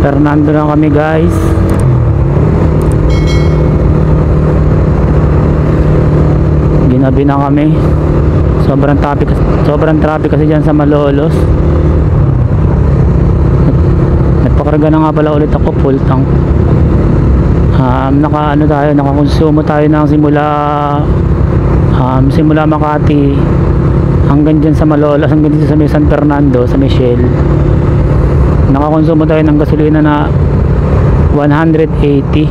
Fernando na kami guys. Ginabi na kami. Sobrang traffic kasi dyan sa Malolos. Nagpakarga na nga pala ulit ako, full tank. Nakakonsumo tayo ng simula Makati hanggang dyan sa Malolos, hanggang dito sa may San Fernando, sa Michelle. Nakakonsumo tayo ng gasolina na 180.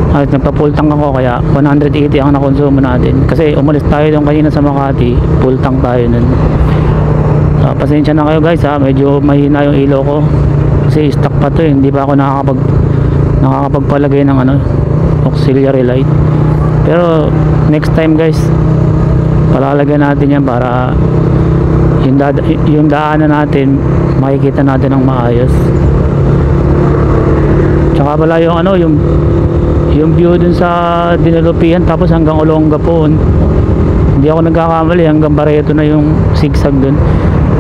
At nagpa-full tank ako, kaya 180 ang nakonsumo natin. Kasi umalis tayo doon kanina sa Makati, full tank tayo nun. Pasensya na kayo guys ha, medyo mahina yung ilaw ko. Kasi stock pa to eh, hindi pa ako nakakapagpalagay ng auxiliary light. Pero next time guys, palalagyan natin yan para yung daanan natin makikita natin ng maayos. Tsaka pala yung view dun sa Dinalupihan tapos hanggang Olongapo. Hindi ako nagkakamali, hanggang Barreto na yung zigzag dun.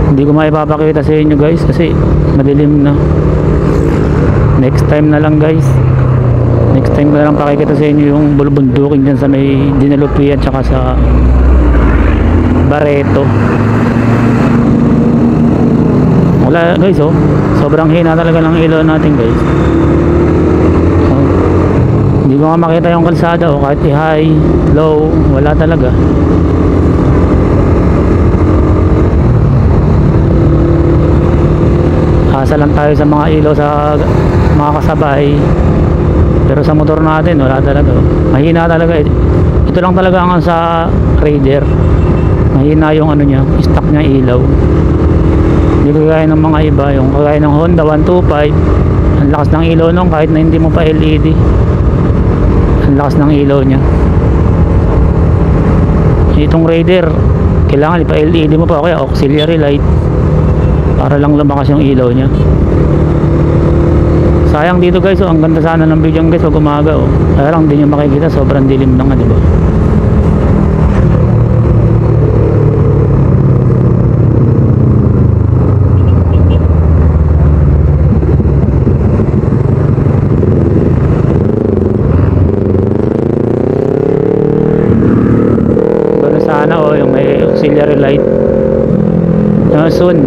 Hindi ko maipapakita sa inyo guys kasi madilim na. Next time na lang guys. Next time na lang pakikita sa inyo yung bulubundukin dyan sa may Dinalupihan tsaka sa Barreto. Wala guys sobrang hina talaga ng ilaw natin guys. Hindi ko nga makita yung kalsada kahit i-high, low, wala talaga. Asa lang tayo sa mga ilaw sa mga kasabay. Pero sa motor natin wala talaga. Mahina talaga. Ito lang talaga ang sa Raider. Mahina yung stock niya ilaw. Hindi kagaya ng mga iba, yung kagaya ng Honda 125, ang lakas ng ilaw nung kahit na hindi mo pa LED. Ang lakas ng ilaw niya. Itong Raider, kailangan ipa LED mo pa, kaya auxiliary light para lang lumakas yung ilaw niya. Sayang dito guys, ang ganda sana ng video guys pag umaga kaya lang hindi nyo makikita, sobrang dilim lang diba? Yung may auxiliary light. Soon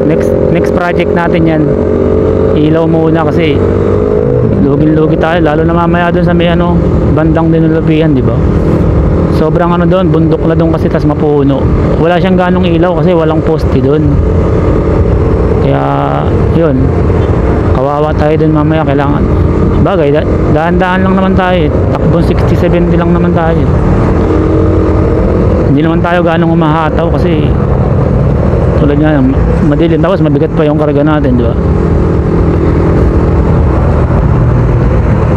next project natin yan, ilaw muna kasi lugi tayo, lalo na mamaya dun sa may bandang Dinalupihan, di ba? Sobrang doon, bundok na doon kasi, tas mapuno, wala siyang ganong ilaw kasi walang poste doon. Kaya yun, kawawa tayo dun mamaya. Kailangan bagay, daan-daan lang naman tayo, takbong 60-70 lang naman tayo. Hindi naman tayo ganong umahataw kasi tulad nga madilim, tapos mabigat pa yung karga natin, di ba?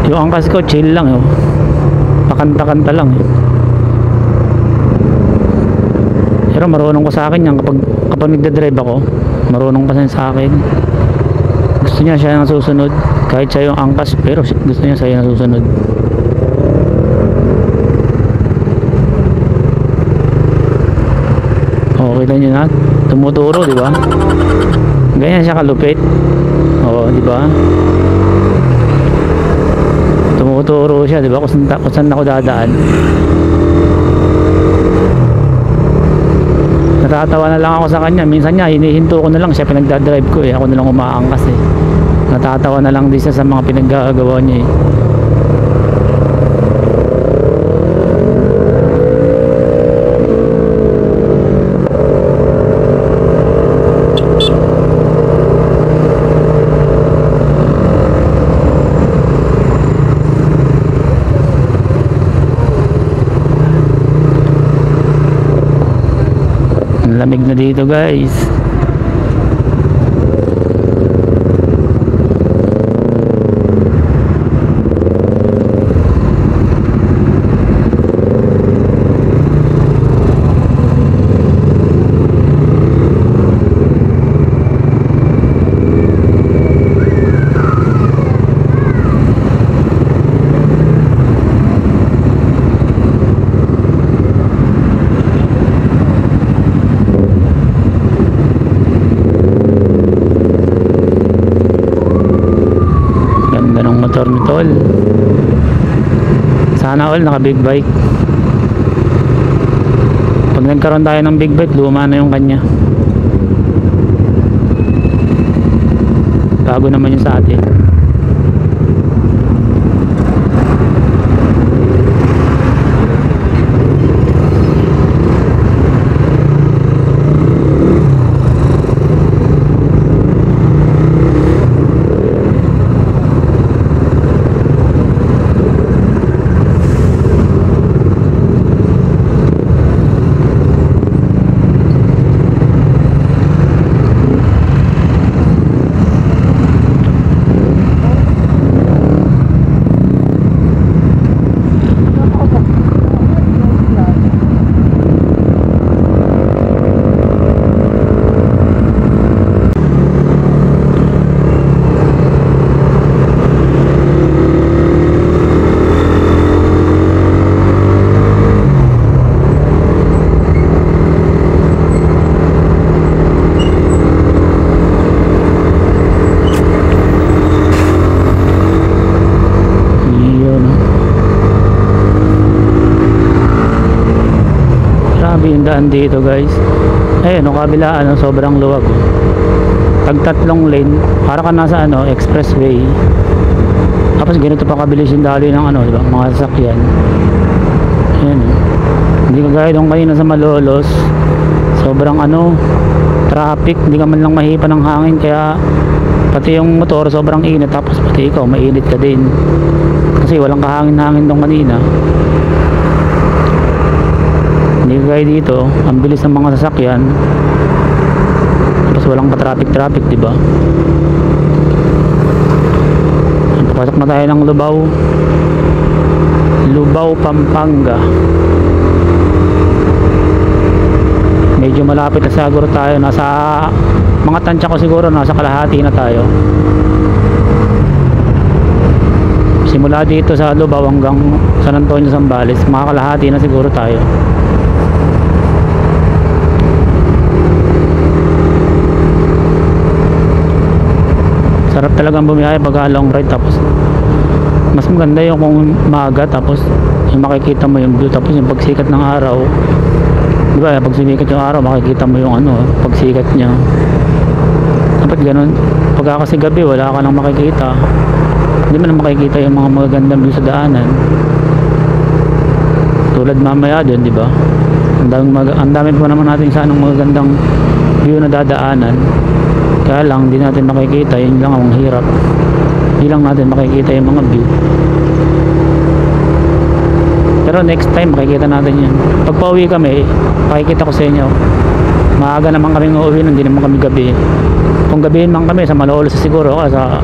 Yung angkas ko chill lang pakanta-kanta lang Pero marunong ko sa akin yan kapag nagdadrive ako, marunong kasi sa akin. Gusto niya siya ang susunod kahit siya yung angkas, pero gusto niya siya ang susunod. Kita nyo na, tumuturo, di ba? Ganyan siya kalupit. Di ba? Tumuturo siya, di ba? Kung saan ako dadaan. Natatawa na lang ako sa kanya. Minsan niya, hinihinto ko na lang siya, pinagdadrive ko ako na lang umaangkas Natatawa na lang din siya sa mga pinaggagawa niya Lamig na dito guys. Sana all naka big bike. Pag nagkaroon tayo ng big bike, luma na yung kanya. Bago naman yung sa atin. Yung daan dito guys, ayun yung kabila sobrang luwag, tag tatlong lane, para ka nasa expressway. Tapos ganito pa kabilis yung dali ng diba, mga sasakyan. Ayun, hindi kagaya doon kanina sa Malolos, sobrang traffic, hindi ka man lang mahipa ng hangin, kaya pati yung motor sobrang init, tapos pati ikaw mainit ka din kasi walang kahangin-hangin doon kanina. Hindi kagaya dito, ang bilis ng mga sasakyan, tapos walang pa-traffic, diba? Pasok na tayo ng Lubao, Pampanga. Medyo malapit na siguro tayo, nasa mga tansya ko siguro nasa kalahati na tayo. Simula dito sa Lubao hanggang San Antonio, Zambales, mga kalahati na siguro tayo. Sarap talagang bumiyahe pag long ride, tapos mas maganda yung kung maaga, tapos yung makikita mo yung view, tapos yung pagsikat ng araw, di ba? Pag sumikat yung araw, makikita mo yung pagsikat niya. Dapat ganun. Pag kasi gabi, wala ka nang makikita, hindi mo na makikita yung mga magagandang view sa daanan. Tulad mamaya dun, di ba? Ang dami pa naman natin sa magagandang view na dadaanan. Kaya lang, hindi natin makikita, yun lang ang hirap. Hindi lang natin makikita yung mga view. Pero next time, makikita natin yun. Pag pauwi kami, makikita ko sa inyo. Maaga naman kami uuwi, hindi naman kami gabi. Kung gabihin man kami, sa Malolos siguro, o sa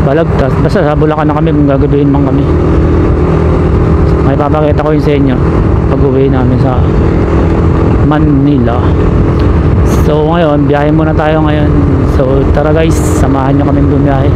Balagtas, basta sa Bulacan na kami kung gagabihin man kami. May papakita ko yun sa inyo pag uwi namin sa Manila. So ngayon, biyahe muna tayo ngayon. So tara guys, samahan nyo kami bumiyahe.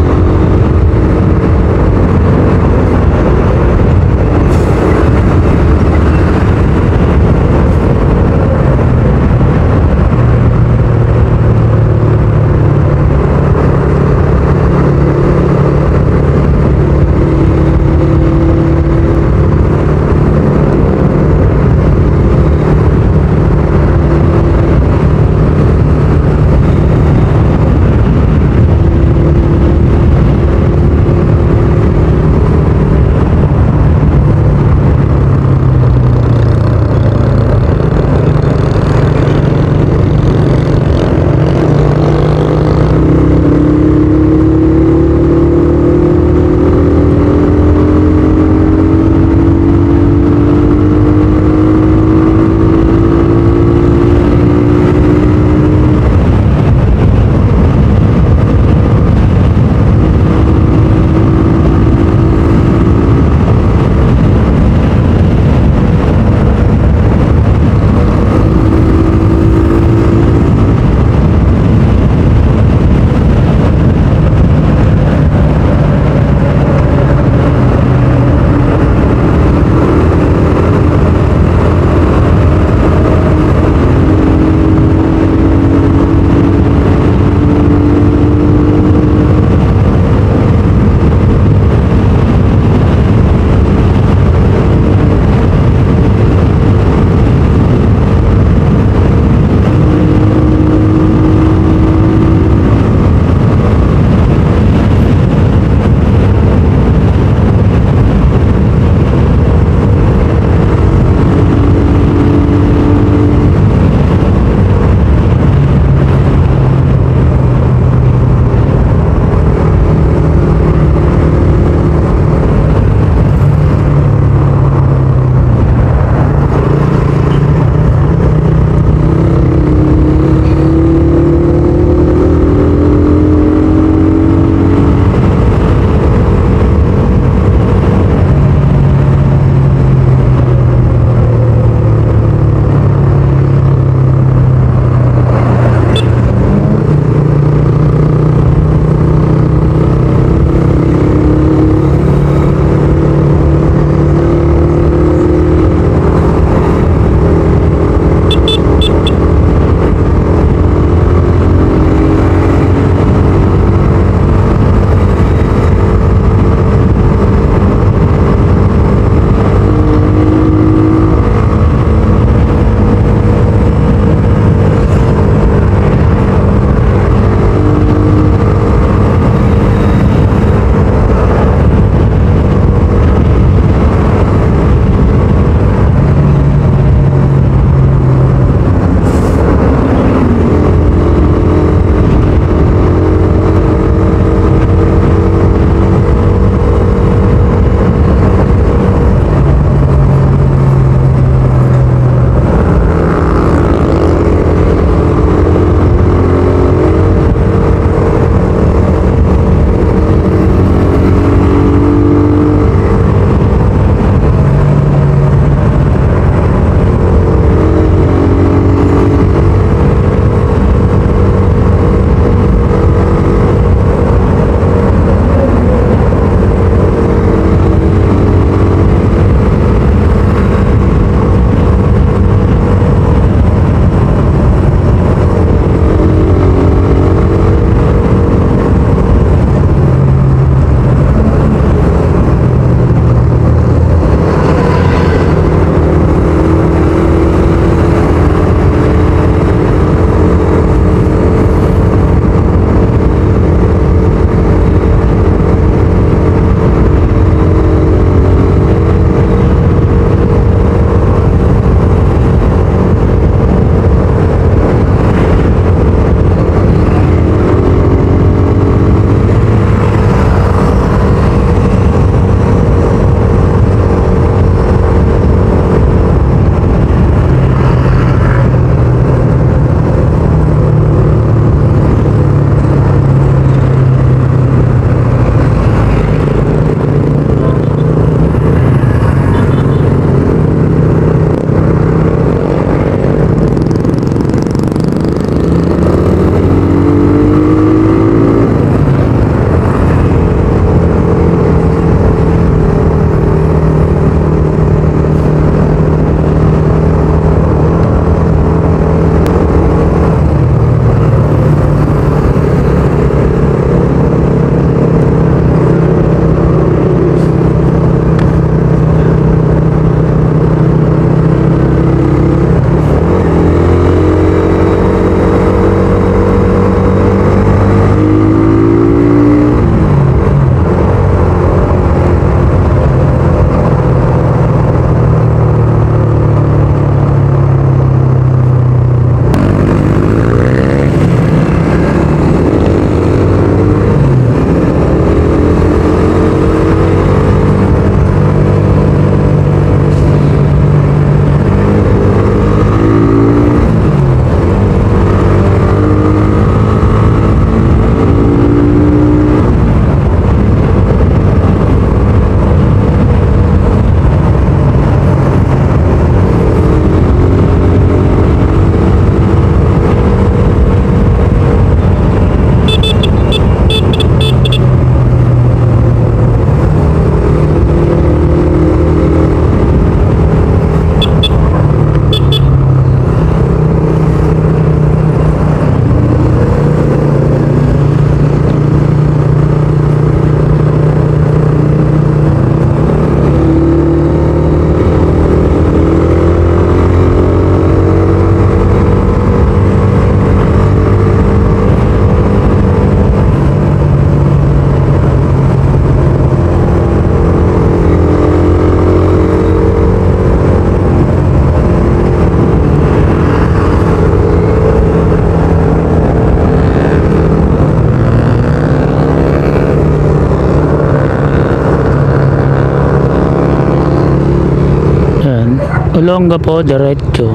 Olongapo, diretso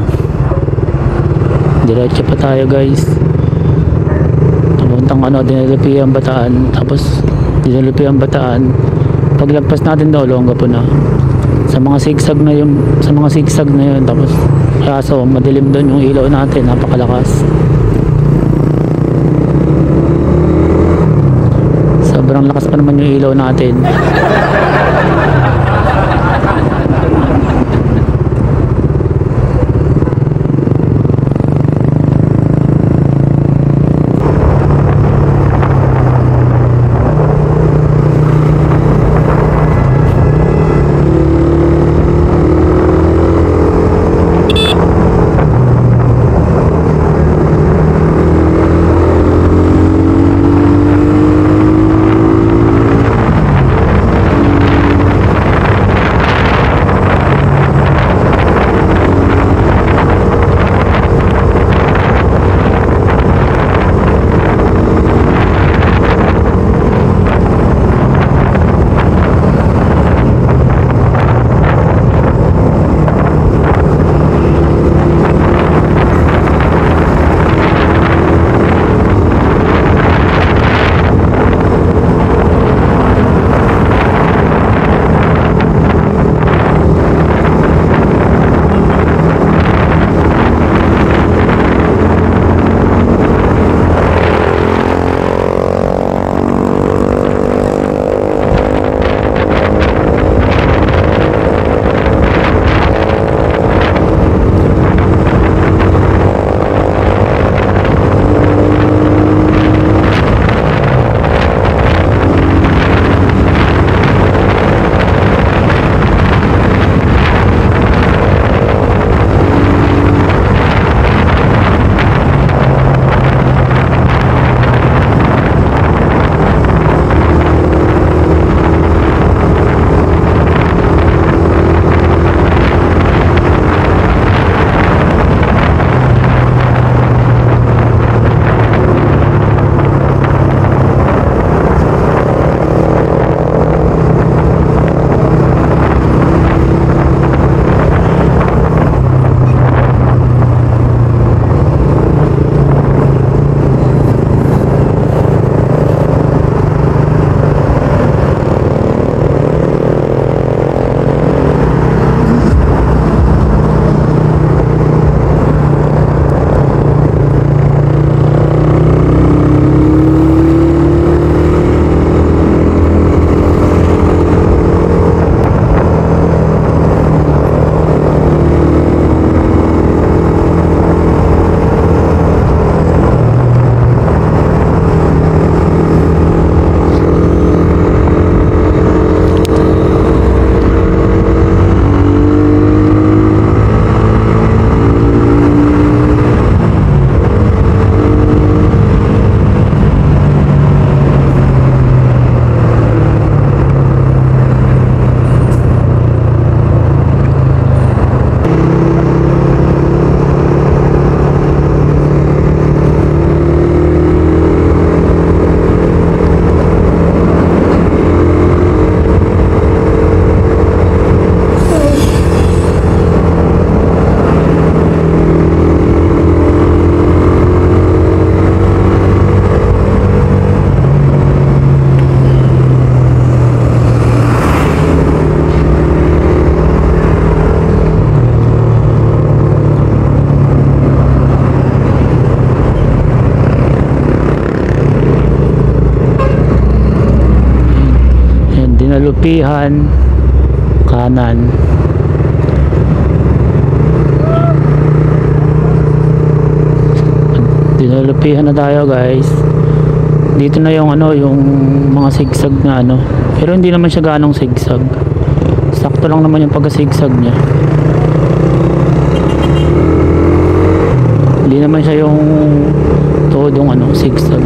pa tayo guys. Papuntang Dinalapiang Bataan. Tapos Dinalapiang Bataan, paglagpas natin daw Olongapo na. Sa mga sigsag na yun, tapos kaso madilim doon yung ilaw natin, napakalakas. Sobrang lakas pa naman yung ilaw natin. Lupihan kanan. Dinalupihan na tayo guys. Dito na yung yung mga sigsag na pero hindi naman siya ganong sigsag, sakto lang naman yung pagka-sigsag niya. Hindi naman siya yung todong sigsag.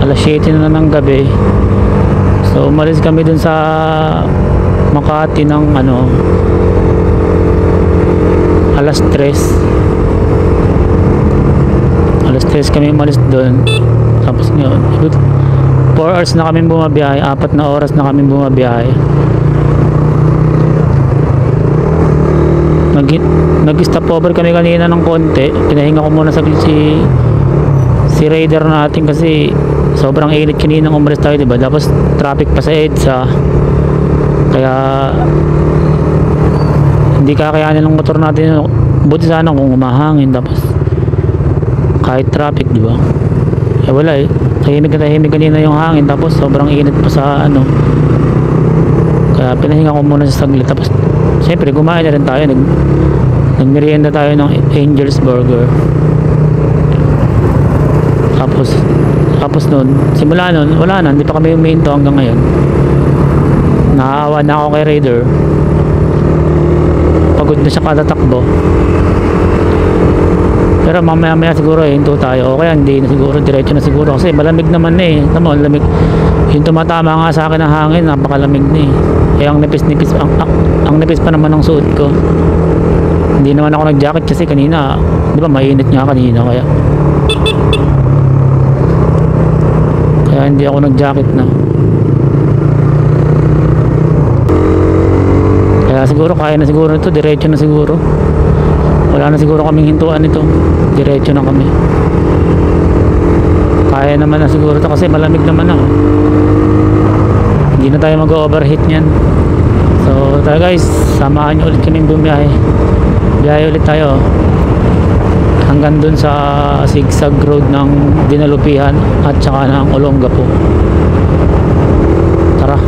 Alas 7 na ng gabi. So umalis kami dun sa Makati ng alas 3 kami umalis dun. Tapos ngayon 4 hours na kami bumabiyahe, 4 na oras na kami bumabiyahe. Nag-stop over kami kanina ng konti. Pinahinga ko muna saglit si Raider natin kasi sobrang init kanina nung umalis tayo, diba? Tapos traffic pa sa EDSA. Kaya hindi kakayanin ng motor natin. Buti sana kung umahangin tapos kahit traffic, diba? Eh wala eh. Tahimik na tahimik kanina yung hangin tapos sobrang init pa sa ano. Kaya pinahinga ko muna sa saglit tapos siyempre kumain na rin tayo. Nagmerienda tayo ng Angel's Burger. Tapos nun, simula nun, wala na, hindi pa kami huminto hanggang ngayon. Nakaawa na ako kay Raider. Pagod na siya katatakbo. Pero mamaya siguro hinto tayo. O kaya hindi na siguro, diretso na siguro. Kasi malamig naman na eh. Tama, lamig. Yung tumatama nga sa akin ng hangin, napakalamig na eh. Eh ang nipis-nipis, ang nipis pa naman ng suot ko. Hindi naman ako nag-jacket kasi kanina, di ba mainit nga kanina kaya hindi ako nag-jacket na. Kaya siguro kaya na siguro ito, diretso na siguro. Wala na siguro kaming hintuan ito, diretso na kami. Kaya naman na siguro ito kasi malamig naman ako. Hindi na tayo mag-overheat niyan. So tara guys, samahan nyo ulit kaming bumiyahe. Biyahe ulit tayo hanggang dun sa zigzag road ng Dinalupihan at saka ng Olongapo. Tara.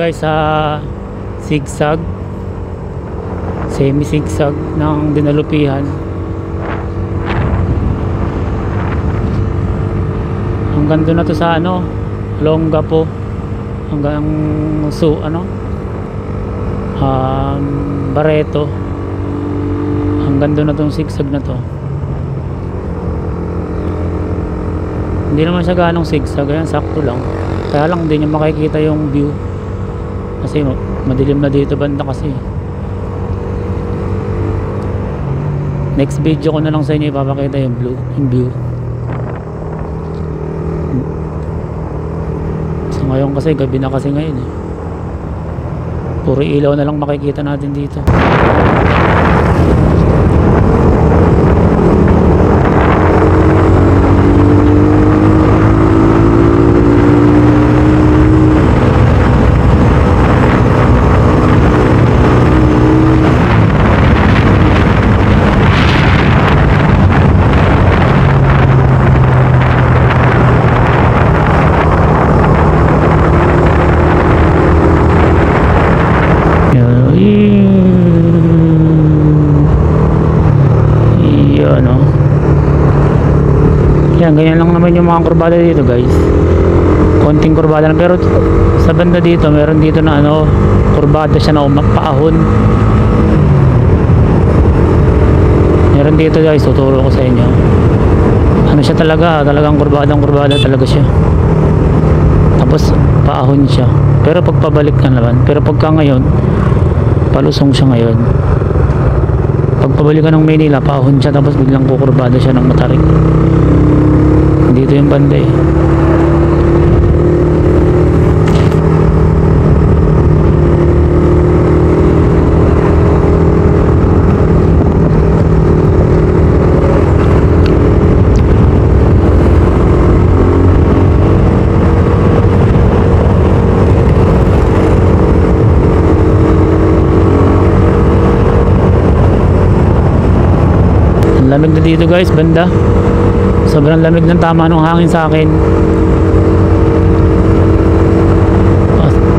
guys sa zigzag, semi zigzag ng dinalupihan. Hanggang doon na to sa ano, Longapo, hanggang Barreto, hanggang doon na tong zigzag na to. Hindi naman siya ganong zigzag, ayan, sakto lang. Kaya lang hindi nyo makikita yung view kasi madilim na dito banda kasi. Next video ko na lang sa inyo ipapakita yung view. So ngayon kasi gabi na kasi ngayon eh. Puro ilaw na lang makikita natin dito. Yan, ganyan lang naman yung mga kurbada dito guys, konting kurbada lang, pero sa banda dito meron dito na ano, kurbada siya na paahon. Meron dito guys, tuturo ko sa inyo. Ano siya talagang kurbada talaga siya, tapos paahon siya, pero pagpabalik ka naman, pero pagka ngayon palusong siya ngayon. Pagpabalik ka ng Maynila, paahon siya, tapos biglang kukurbada siya ng matarik. Dito yung banda eh. Lamig na dito guys, banda. Sobrang lamig ng tama ng hangin sa akin.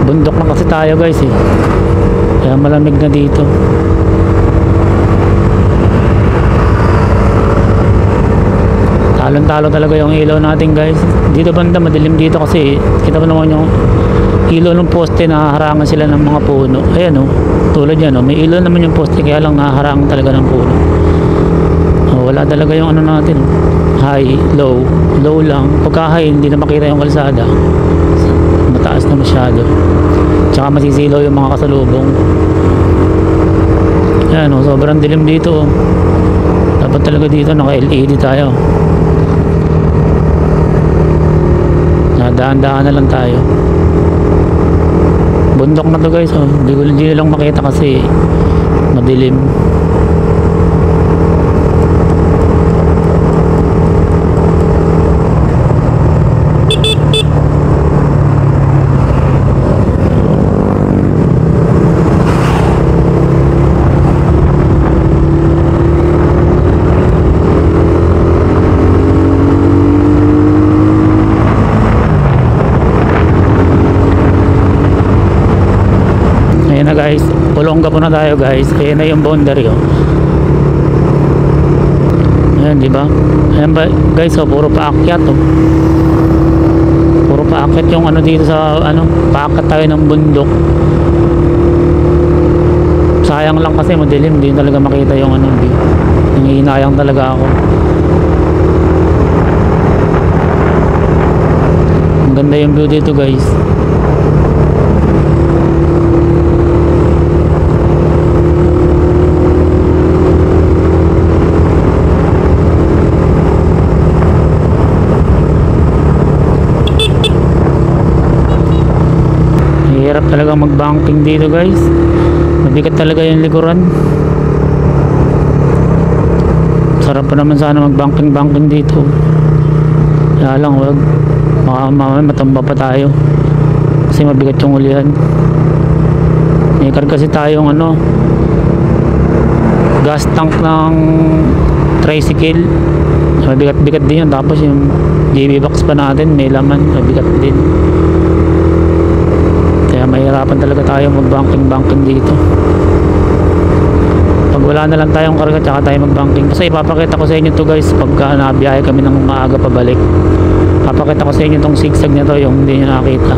Bundok na kasi tayo guys eh, kaya malamig na dito. Talon-talo talaga yung ilaw natin guys. Dito banda madilim dito kasi kita mo naman yung ilaw ng poste, nahaharangan sila ng mga puno. Ayan o, tulad yan o, may ilaw naman yung poste, kaya lang nahaharangan talaga ng puno. Wala talaga yung ano natin, high, low lang. Pagka high hindi na makita yung kalsada, mataas na masyado, tsaka masisilaw yung mga kasalubong. Yan o, sobrang dilim dito. Dapat talaga dito naka LED tayo, daan-daan na lang tayo. Bundok na to guys oh. Hindi lang makita kasi madilim. Guys, Olongapo na tayo guys. Kaya na yung boundary oh. Ayan, di ba? Ayan ba guys, oh, puro paakyat oh. Puro paakyat yung ano dito sa ano, paakyat tayo ng bundok. Sayang lang kasi madilim, hindi talaga makita yung ano view. Nangihinayang talaga ako. Ang ganda yung view dito guys. Hirap talaga mag-banking dito guys, mabigat talaga yung likuran. Sarap pa naman sana mag-banking dito, kaya lang wag, mamaya matumba pa tayo kasi mabigat yung ulihan. May kasi tayong ano, gas tank ng tricycle, mabigat-bigat din yun. Tapos yung JB box pa natin may laman, mabigat din. Kaya mahirapan talaga tayo mag-banking dito. Pag wala na lang tayong karga tsaka tayo mag-banking. Kasi ipapakita ko sa inyo to guys pagka nabiyahe kami ng maaga pabalik. Papakita ko sa inyo tong zigzag na to, yung hindi nyo nakita.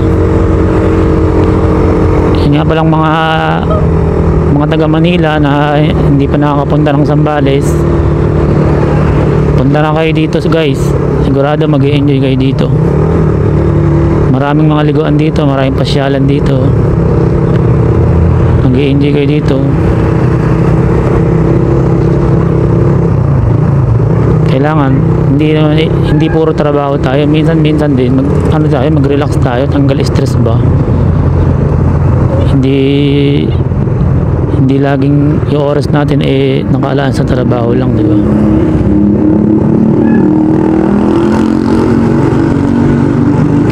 Yun nga palang mga taga Manila na hindi pa nakakapunta ng Zambales, punta na kayo dito guys, sigurado mag-i-enjoy kayo dito. Maraming mga liguan dito, maraming pasyalan dito, mag-i-enjoy kayo dito. Kailangan hindi puro trabaho tayo, minsan din mag-relax tayo, tanggal stress ba. Hindi laging yung oras natin nakaalaan sa trabaho lang, di ba?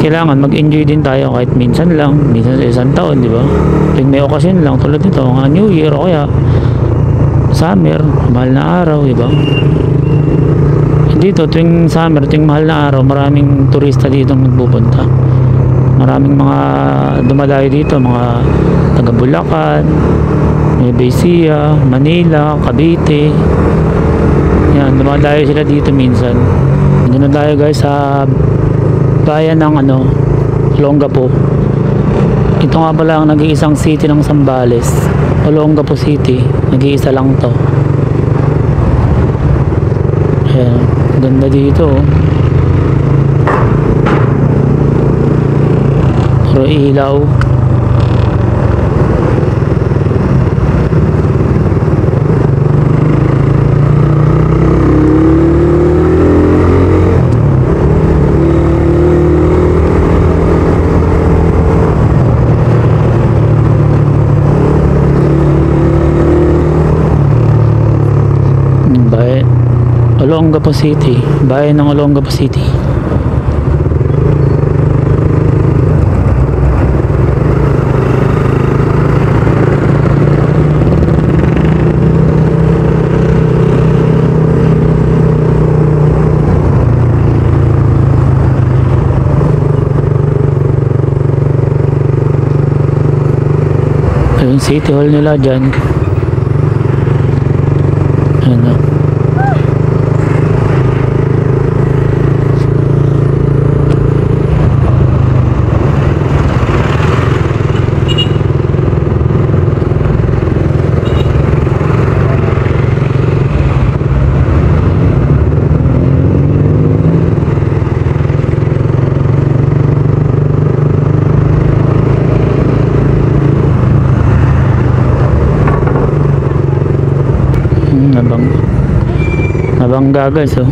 Kailangan mag-enjoy din tayo kahit minsan lang, minsan sa isang taon, di ba? Pag may okasyon lang, tulad nito, mga New Year o kaya summer, mahal na araw, di ba? Dito tuwing summer, tuwing mahal na araw, maraming turista dito nagpupunta. Maraming mga dumalayo dito, mga taga Bulacan, Nueva Ecija, Manila, Cavite. Yan, dumalayo sila dito minsan. Doon na tayo guys sa bayan ng Olongapo. Ito nga pala ang nag-iisang city ng Zambales, Olongapo City. Nag-iisa lang to. Ayan, ganda dito oh. Puro ilaw. Olongapo City, bayan ng Olongapo City. Ayun, City Hall nila dyan. Ayun na. Nabangga guys oh.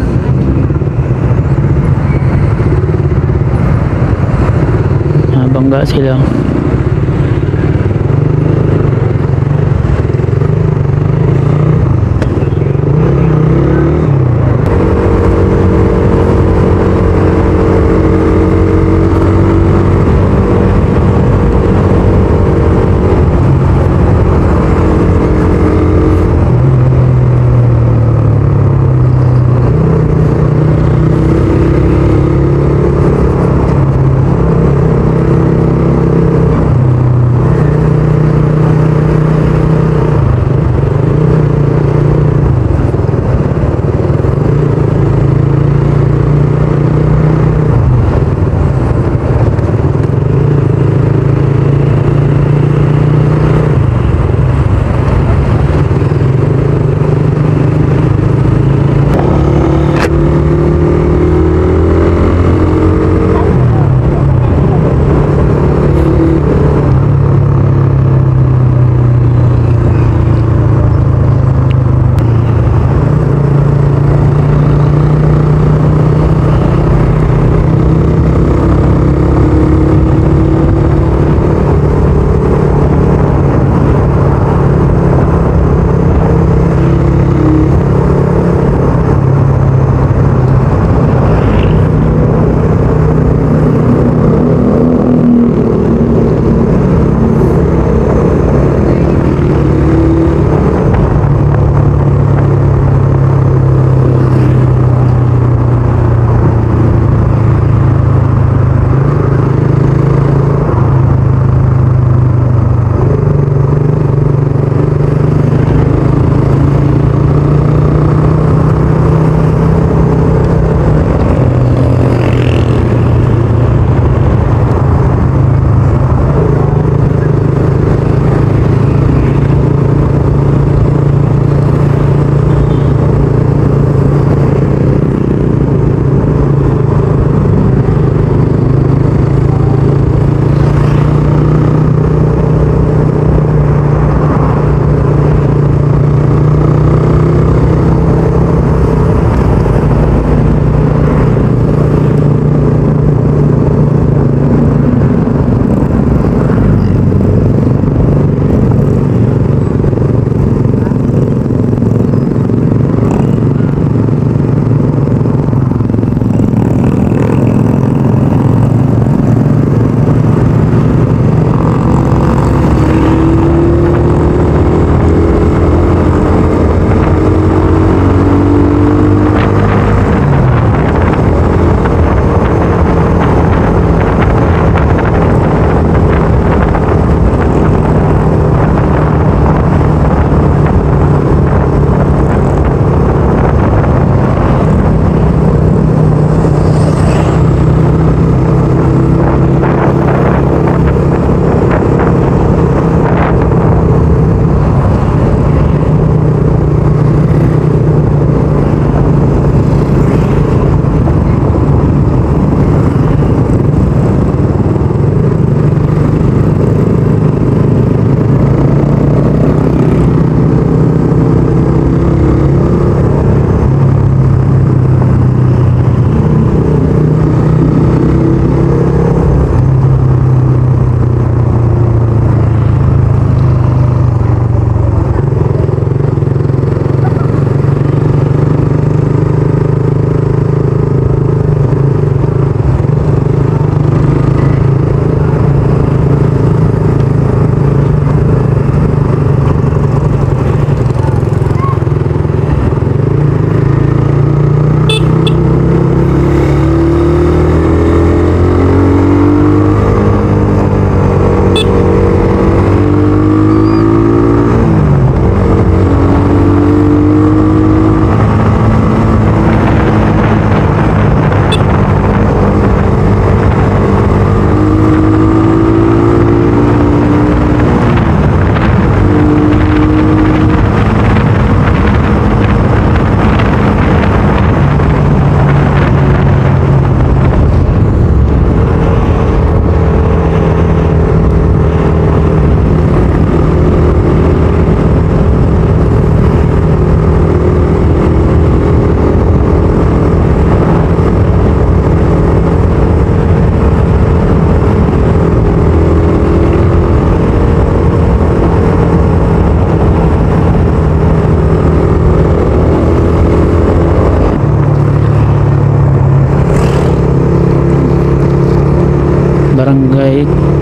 Nabangga sila.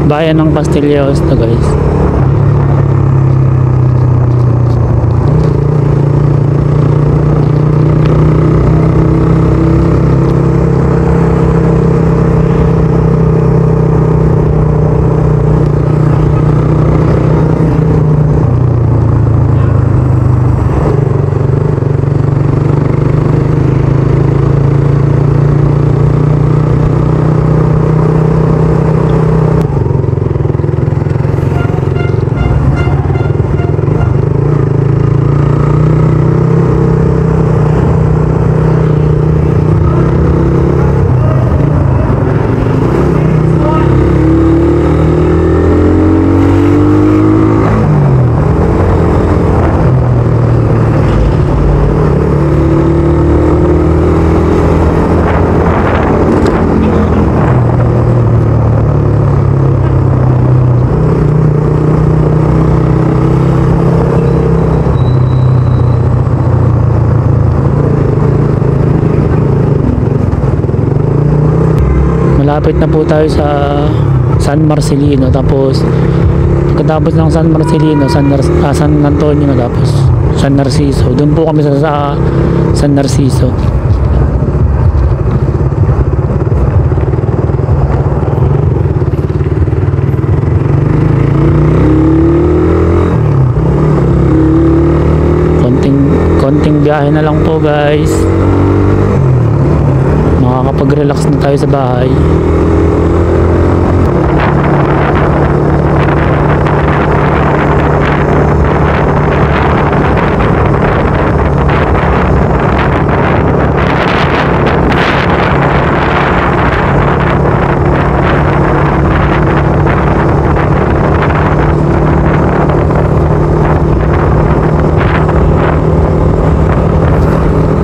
bayan ng Castillejos to guys. Malapit na po tayo sa San Marcelino, tapos pagkatapos ng San Marcelino, San Antonio, tapos San Narciso. Doon po kami sa San Narciso. Konting biyahe na lang po guys, makakapag-relax na tayo sa bahay.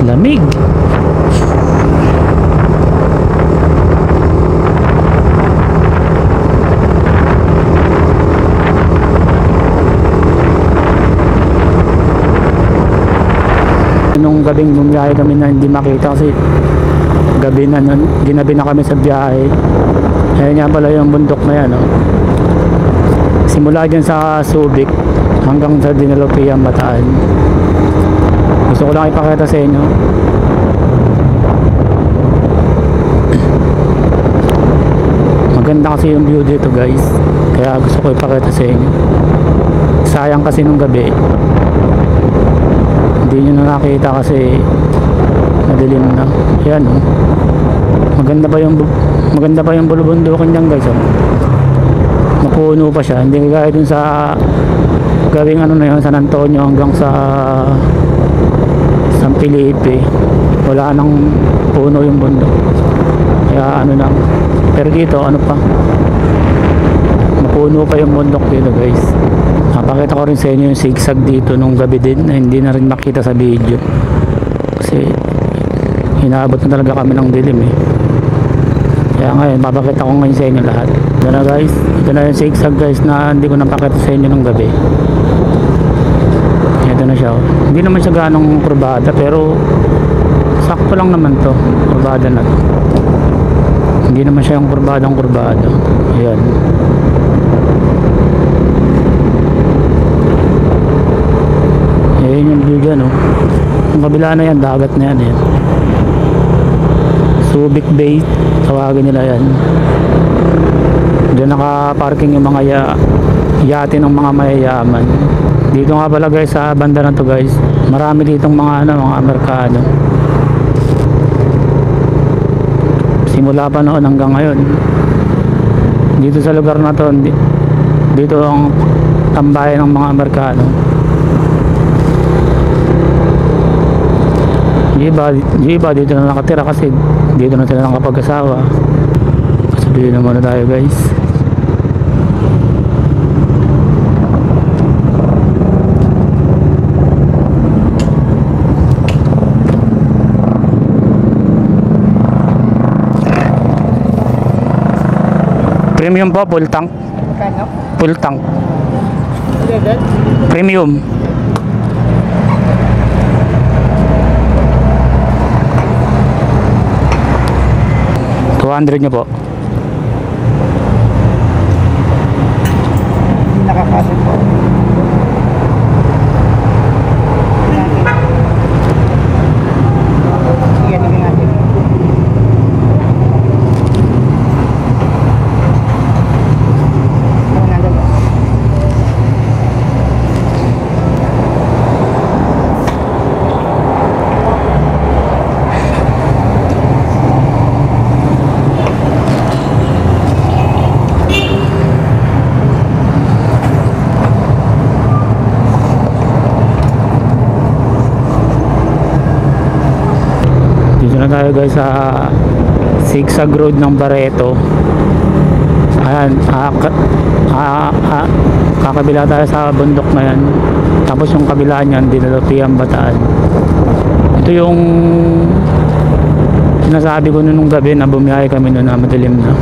Lamig. Nung gabing bumiyahe kami na hindi makita kasi gabi na nun, ginabi na kami sa biyahe. Ayan nga pala yung bundok na yan, oh. Simula dyan sa Subic hanggang sa Dinalopia, Bataan. Gusto ko lang ipakita sa inyo. Maganda kasi yung view dito guys, kaya gusto ko ipakita sa inyo. Sayang kasi nung gabi hindi nyo na nakita kasi madilim na. Yan, oh. Maganda pa yung bulubundukin dyan guys, oh. Napuno pa siya, hindi kagaya dun sa gawing ano na yun, San Antonio hanggang sa San Felipe, wala nang puno yung bundok, kaya ano lang. Pero dito ano pa, napuno pa yung bundok dito guys. Napakita ko rin sa inyo yung zigzag dito nung gabi din na hindi na rin makita sa video kasi hinabot na talaga kami ng dilim eh. Kaya ngayon papakita ko ngayon sa inyo lahat. Ito na guys, ito na yung zigzag guys na hindi ko napakita sa inyo nung gabi. Ito na siya, oh. Hindi naman siya ganong kurbada pero sakto lang naman to, kurbada na to. Hindi naman siya yung kurbadang kurbada. Ayan. Ayan yung view dyan, oh. Yung kabila na yan, dagat na yan, eh. Subic Bay, tawagin nila yan. Diyan naka-parking yung mga yate ng mga mayayaman. Dito nga pala guys sa banda na to guys, marami ditong mga Amerikano. Simula pa noon hanggang ngayon. Dito sa lugar na to, dito ang tambayan ng mga Amerikano. Yung iba dito na nakatira kasi dito na sila nakapag-asawa. Sabihin naman na tayo guys. Premium po, full tank. Full tank. Premium. $200 nyo po. na tayo guys sa zigzag road ng Barreto. Ayan, kakabila tayo sa bundok na yan. Tapos yung kabila niyan, Dinulupian, Bataan. Ito yung sinasabi ko nung gabi na bumiyahe kami noon na madilim na.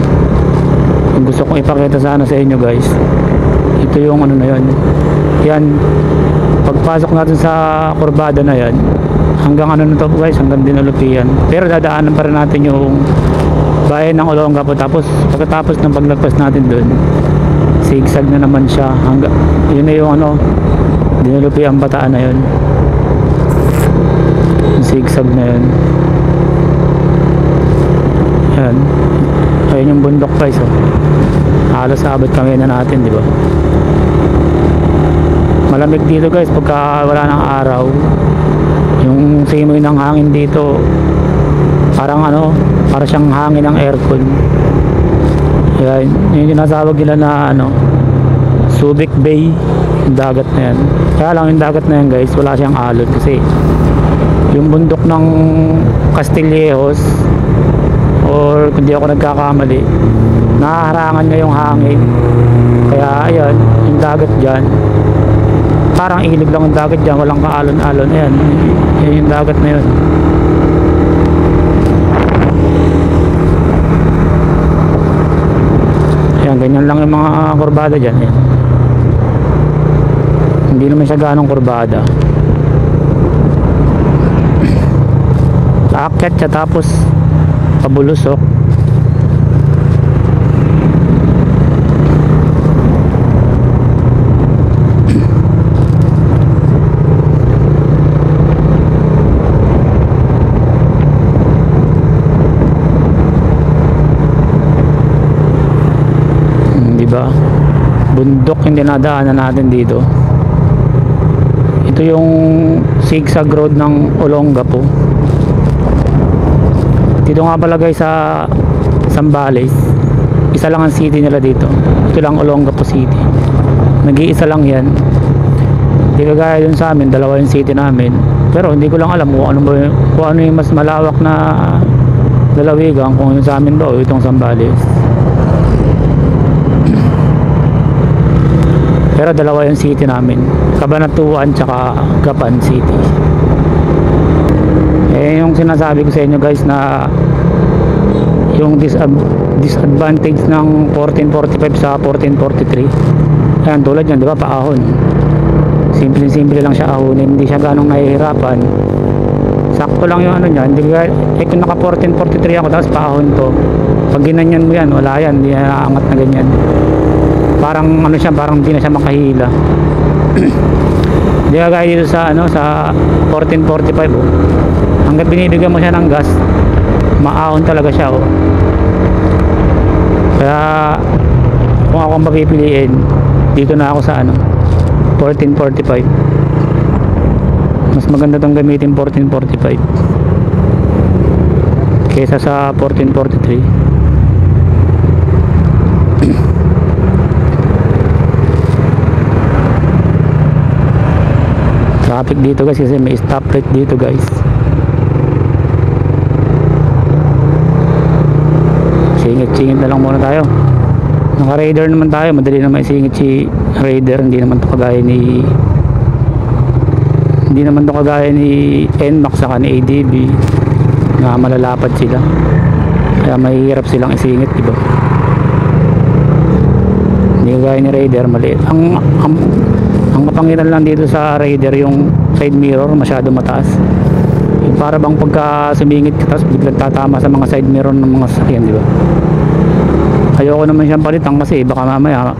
Yung gusto kong ipakita sana sa inyo guys, ito yung ano na yun. Yan, pagpasok natin sa kurbada na yan, hanggang ano na to guys, hanggang Dinulupian. Pero dadaanan pa rin natin yung bayan ng Olongapo. Tapos pagkatapos ng paglagpas natin doon, zigzag na naman siya hanggang, yun na yung ano, Dinulupian, Bataan na yun. Yung zigzag na yun. Yan, ayun yung bundok guys, oh. Halos abot kami na natin, di ba? Malamig dito guys pagka wala ng araw. Yung simoy ng hangin dito parang ano, para siyang hangin ng aircon. Yan, yung tinatawag nila na ano, Subic Bay, yung dagat na yan. Kaya lang yung dagat na yan guys, wala siyang alon kasi yung bundok ng Castillejos, or kung di ako nagkakamali, nahaharangan niya yung hangin. Kaya ayan, yung dagat dyan, parang ilig lang yung dagat dyan, walang kaalon-alon. Ayan, yun yung dagat na yun. Ayan, ganyan lang yung mga kurbada dyan. Ayan. Hindi naman siya ganong kurbada. Aakyat siya tapos pabulusok. Diba? Bundok yung dinadaanan natin dito. Ito yung zigzag road ng Olongapo. Dito nga pala guys sa Zambales, isa lang ang city nila dito. Ito lang Olongapo City. Nag-iisa lang yan. Hindi kagaya dun sa amin, dalawa yung city namin. Pero hindi ko lang alam kung ano yung mas malawak na lalawigan, kung yung sa amin ba o itong Zambales. Pero dalawa yung city namin, Cabanatuan tsaka Gapan City. Yung sinasabi ko sa inyo guys na yung disadvantage ng 1445 sa 1443, ayan, tulad yan, di ba, paahon. Simple lang siya ahonin, hindi siya ganong nahihirapan. Sakto lang yung ano niya, hindi kung naka 1443 ako tapos paahon to, pag ginanyan mo yan, wala yan, hindi na aangat na ganyan. Parang ano siya, parang hindi na siya makahila. Hindi kagaya dito sa ano, sa 1445, oh. Hanggang binibigyan mo siya ng gas, maahon talaga siya, oh. Kaya kung ako ang mapipiliin, dito na ako sa ano, 1445. Mas maganda tong gamitin 1445 kaysa sa 1443. Traffic dito guys kasi may stoplight dito guys. Singit-singit na lang muna tayo. Naka Raider naman tayo, madali naman isingit si Raider. Hindi naman to kagaya ni NMAX saka ni ADB na malalapad sila, kaya mahihirap silang isingit, diba? Hindi kagaya ni Raider, maliit. Ang kapangitan lang dito sa Raider, yung side mirror masyado mataas. Yung para bang pagka sumingit ka tapos biglang tatama sa mga side mirror ng mga sasakyan, di ba? Ayoko naman siyang palitan kasi baka mamaya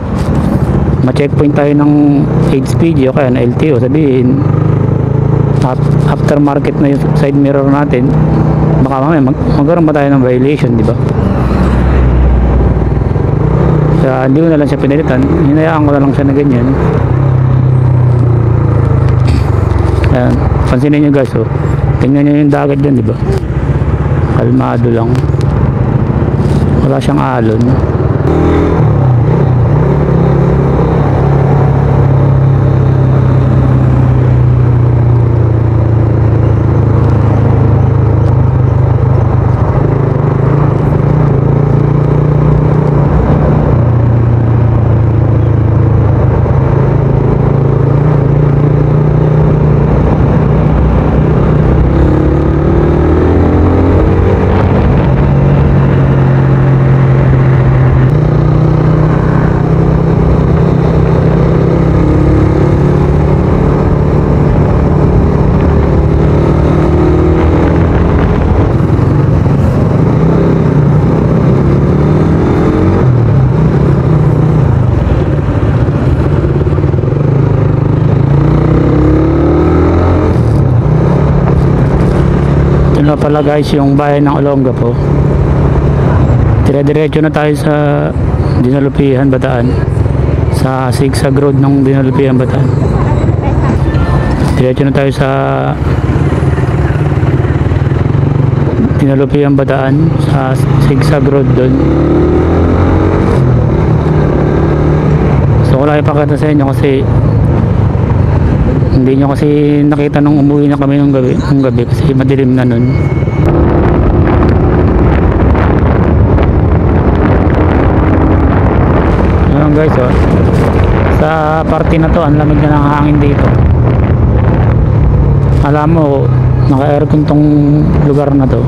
ma-checkpoint tayo ng HPG o kaya na LTO, sabihin aftermarket na yung side mirror natin, baka mamaya magkaroon pa tayo ng violation, di ba? Kaya hindi ko na lang siya pinalitan, hinayaan ko na lang siya na ganyan. Ayan, pansinin nyo guys, oh. Tingnan nyo yung dagat dyan, diba? Kalmado lang, wala siyang alon. na pala guys yung bayan ng Olongapo. Dire-diretso na tayo sa Dinalupihan, Bataan, sa zigzag road ng Dinalupihan, Bataan. Diretso na tayo sa Dinalupihan, Bataan, sa zigzag road doon. So ko lang ipakita sa inyo kasi hindi nyo kasi nakita nung umuwi na kami ng gabi kasi madilim na nun. Ayan guys, oh, sa parte na to ang lamig na ng hangin dito. Alam mo, naka aircon tong lugar na to.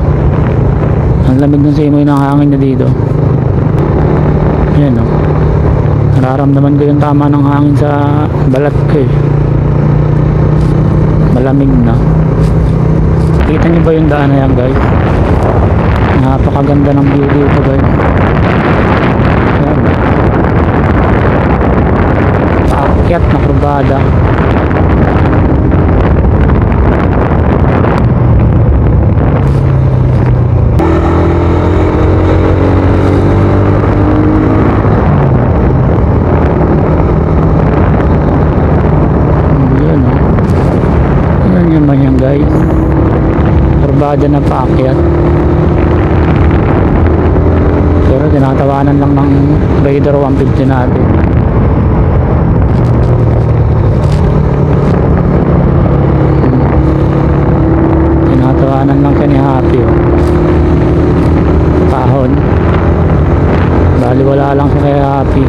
Ang lamig ng simoy ng hangin na dito. Ayan, oh, nararamdaman ko yung tama ng hangin sa balat ko eh. Malamig na. Kita nyo ba yung daan na yan guys? Napakaganda ng view dito guys. Ayan. Paakyat na kurbada. Yan guys, kurbada na paakyat, pero tinatawanan lang ng Raider 150 natin. Tinatawanan lang siya ni Happy, oh. Kahon, bali wala lang siya kay Happy.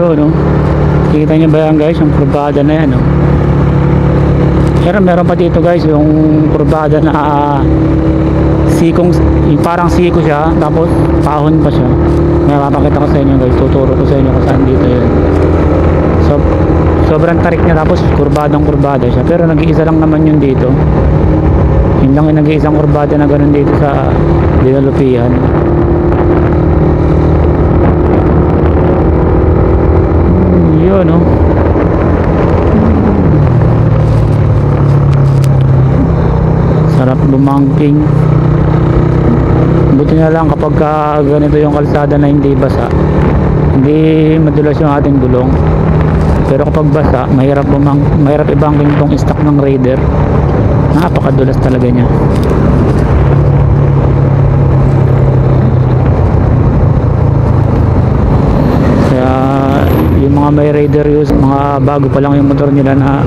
No? Kita nyo ba yan guys, yung kurbada na yan, no? Pero meron pa dito guys yung kurbada na sikong, yung parang siko siya tapos kahon pa siya. May mapakita ko sa inyo guys, tuturo ko sa inyo kung saan dito yun. So sobrang tarik niya tapos kurbadang kurbada siya, pero nag-iisa lang naman yun dito. Yun lang yung nag-iisang kurbada na ganun dito sa Dinalupihan. Yun, no? Sarap bumangking. Buti na lang kapag ganito yung kalsada na hindi basa, hindi madulas yung ating gulong. Pero kapag basa, mahirap ibangking tong stock ng Raider. Napakadulas talaga niya. Yung mga may Raider use, mga bago pa lang yung motor nila na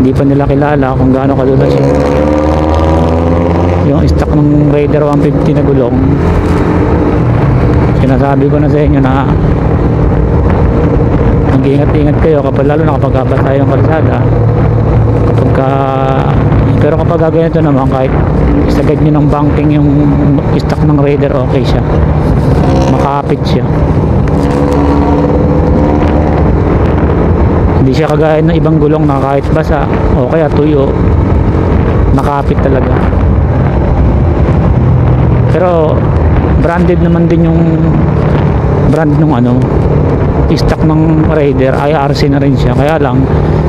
Hindi pa nila kilala kung gaano kadulas yung stock ng Raider 150 na gulong. Sinasabi ko na sa inyo na mag-ingat-ingat kayo kapag, lalo na kapag basa yung kalsada, pero kapag ganito naman, kahit isagad nyo ng banking yung stock ng Raider, okay siya, makapit siya, hindi siya kagaya ng ibang gulong na kahit basa o kaya tuyo, makapit talaga. Pero branded naman din yung brand ng stock ng Raider, IRC na rin siya. Kaya lang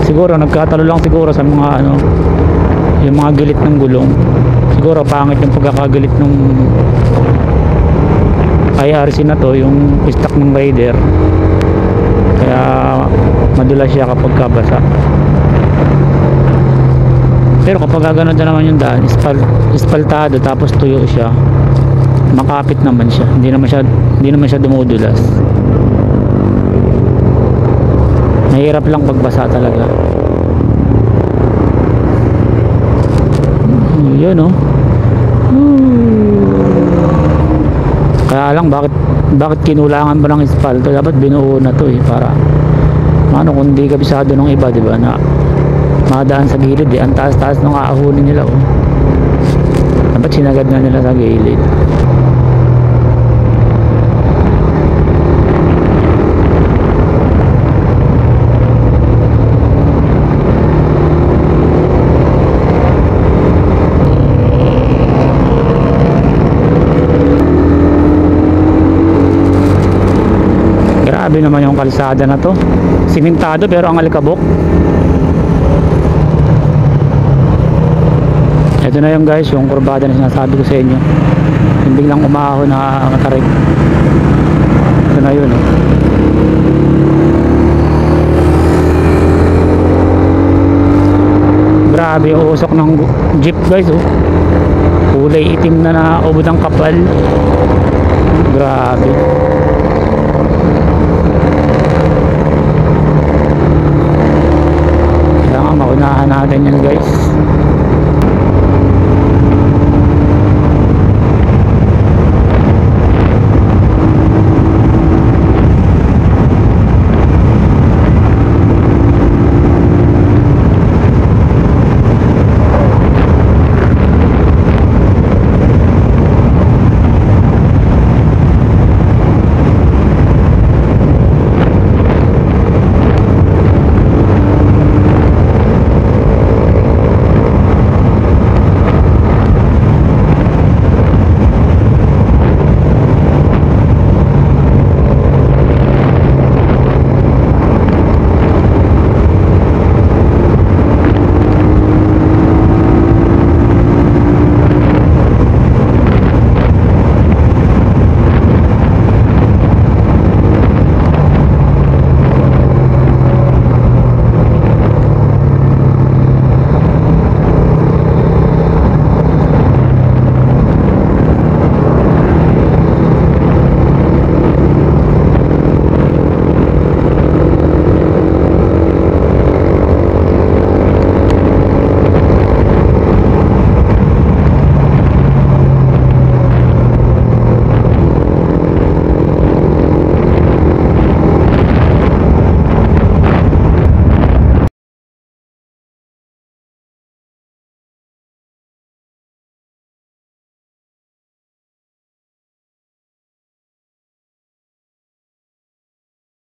siguro nagkatalo lang siguro sa mga yung mga gilit ng gulong. Siguro pangit yung pagkakagilit ng IRC na to, yung stock ng Raider, kaya madulas siya kapag kabasa. Pero kapag ganun naman yung daan, ispaltado tapos tuyo siya, makapit naman siya, hindi naman siya dumudulas. Mahirap lang pagbasa talaga. Yun kaya lang bakit kinulangan ba ng espalto? Dapat binuo na to para kung di kabisado ng iba, diba, na madaan sa gilid ang taas-taas ng aahunin nila dapat sinagad na nila sa gilid. Grabe naman yung kalsada na to, simentado pero ang alikabok. Ito na yung guys, yung kurbada na sinasabi ko sa inyo, yung biglang umahon na matarik. Ito na yun Grabe yung usok ng jeep guys kulay itim na ubod ang kapal. Grabe. Kaya nga maunahan natin yan guys.